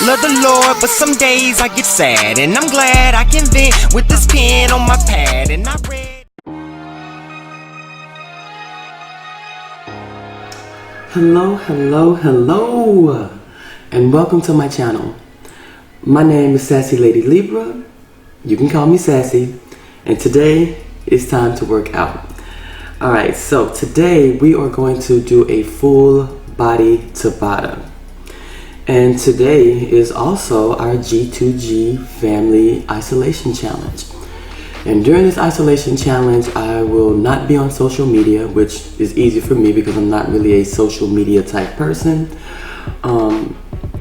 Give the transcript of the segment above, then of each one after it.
Love the Lord, but some days I get sad, and I'm glad I can vent with this pen on my pad. And I read. Hello, and welcome to my channel. My name is SassyLady Libra. You can call me Sassy, and today it's time to work out. Alright, so today we are going to do a full body Tabata. And today is also our G2G family isolation challenge. And during this isolation challenge, I will not be on social media, which is easy for me because I'm not really a social media type person.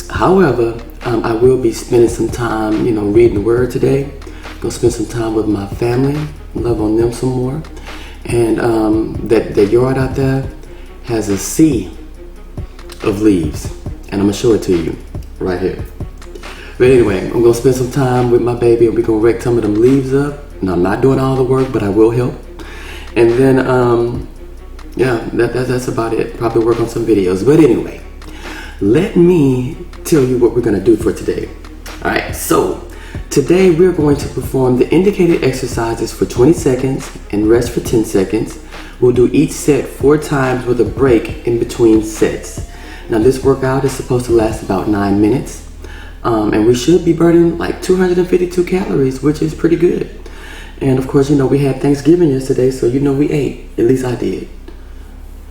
However, I will be spending some time, reading the word today. Gonna spend some time with my family, love on them some more. And that yard out there has a sea of leaves, and I'm gonna show it to you right here. But anyway, I'm gonna spend some time with my baby, and we're gonna rake some of them leaves up. Now, I'm not doing all the work, but I will help. And then, that's about it. Probably work on some videos. But anyway, let me tell you what we're gonna do for today. All right, so today we're going to perform the indicated exercises for 20 seconds and rest for 10 seconds. We'll do each set 4 times with a break in between sets. Now, this workout is supposed to last about 9 minutes. And we should be burning like 252 calories, which is pretty good. And of course, we had Thanksgiving yesterday, so we ate. At least I did.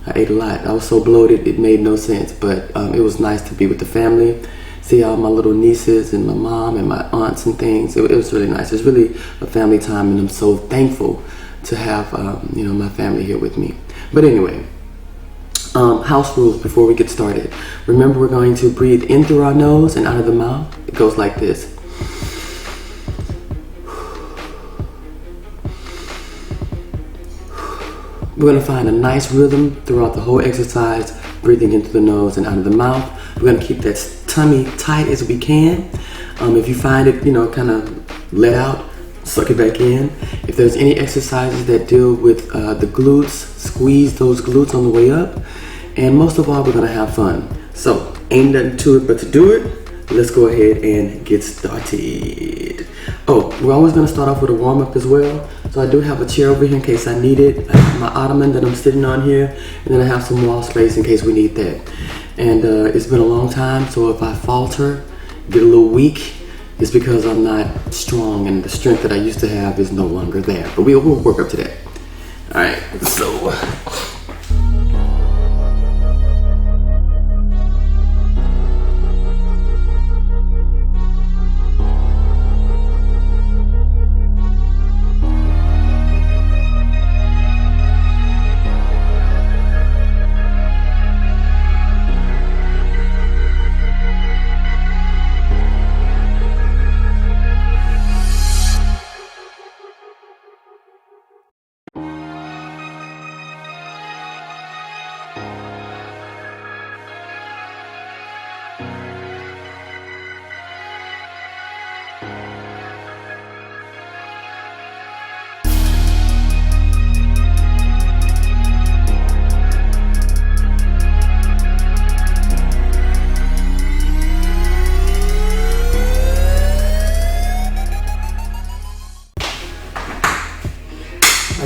I ate a lot. I was so bloated, it made no sense. But it was nice to be with the family, see all my little nieces and my mom and my aunts and things. It was really nice. It's really a family time, and I'm so thankful to have my family here with me. But anyway, house rules before we get started. Remember, we're going to breathe in through our nose and out of the mouth. It goes like this. We're going to find a nice rhythm throughout the whole exercise, breathing in through the nose and out of the mouth. We're going to keep that tummy tight as we can. If you find it, kind of let out, suck it back in. If there's any exercises that deal with the glutes, squeeze those glutes on the way up. And most of all, we're going to have fun. So, ain't nothing to it but to do it. Let's go ahead and get started. Oh, we're always going to start off with a warm-up as well. So I do have a chair over here in case I need it. I have my ottoman that I'm sitting on here. And then I have some wall space in case we need that. And it's been a long time, so if I falter, get a little weak, it's because I'm not strong and the strength that I used to have is no longer there. But we'll work up to that. All right, so...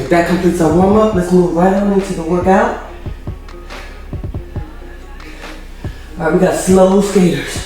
That completes our warm-up. Let's move right on into the workout. All right, we got slow skaters.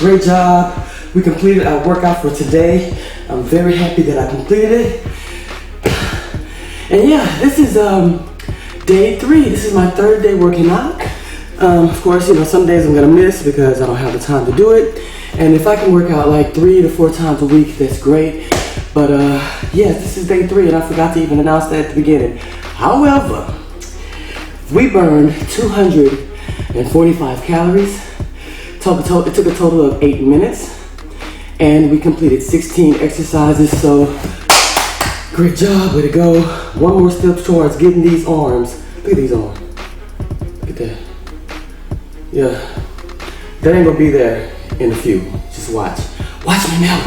Great job. We completed our workout for today. I'm very happy that I completed it. And yeah, this is day 3. This is my 3rd day working out. Of course, you know, some days I'm gonna miss because I don't have the time to do it. And if I can work out like 3 to 4 times a week, that's great. But yeah, this is day 3 and I forgot to even announce that at the beginning. However, we burned 245 calories. It took a total of 8 minutes. And we completed 16 exercises, so great job, way to go. One more step towards getting these arms. Look at these arms. Look at that. Yeah, that ain't gonna be there in a few. Just watch. Watch me melt.